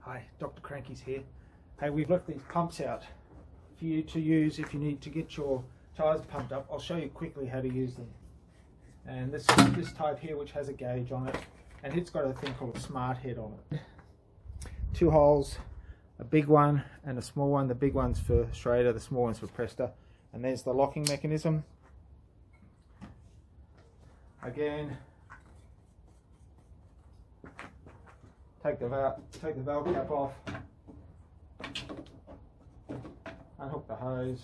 Hi, Dr. Cranky's here. Hey, we've left these pumps out for you to use if you need to get your tyres pumped up. I'll show you quickly how to use them. And this type here, which has a gauge on it, and it's got a thing called a smart head on it. 2 holes, a big one and a small one. The big one's for schrader, the small one's for presta. And there's the locking mechanism. Again, take the valve cap off, unhook the hose.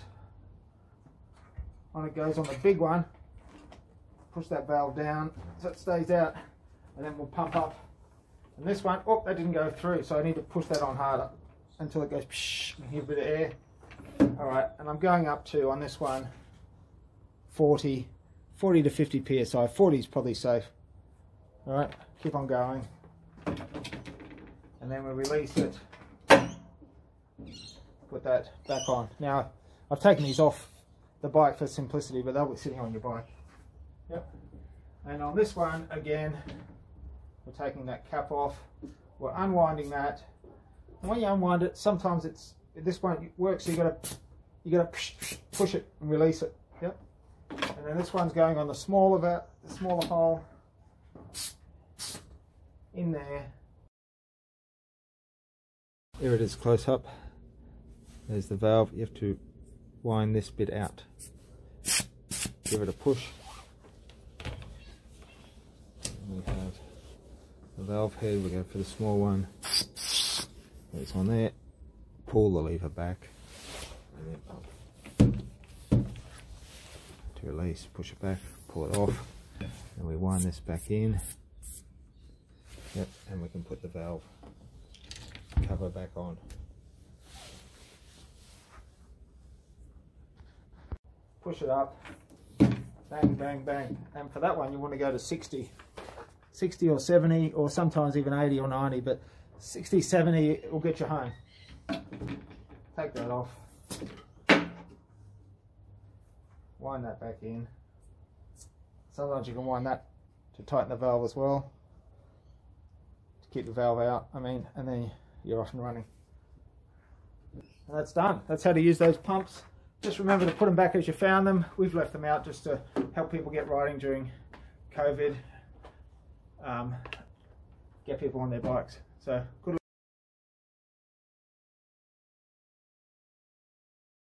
On it goes on the big one, push that valve down so it stays out, and then we'll pump up. And this one, oh, that didn't go through, so I need to push that on harder until it goes psh, and hear a bit of air. Alright, and I'm going up to, on this one, 40 to 50 psi. 40 is probably safe. Alright, keep on going. And then we release it, put that back on. Now, I've taken these off the bike for simplicity, but they'll be sitting on your bike. Yep. And on this one, again, we're taking that cap off, we're unwinding that. And when you unwind it, sometimes this won't work, so you gotta push it and release it. Yep. And then this one's going on the smaller hole in there. There it is, close up. There's the valve. You have to wind this bit out. Give it a push. And we have the valve head. We go for the small one. It's on there. Pull the lever back. And then to release, push it back, pull it off. And we wind this back in. Yep, and we can put the valve cover back on. Push it up, bang, bang, bang. And for that one, you want to go to 60 or 70, or sometimes even 80 or 90, but 60, 70 will get you home. Take that off. Wind that back in. Sometimes you can wind that to tighten the valve as well, to keep the valve out, and then you're off and running. And that's done. That's how to use those pumps. Just remember to put them back as you found them. We've left them out just to help people get riding during COVID, get people on their bikes. So good.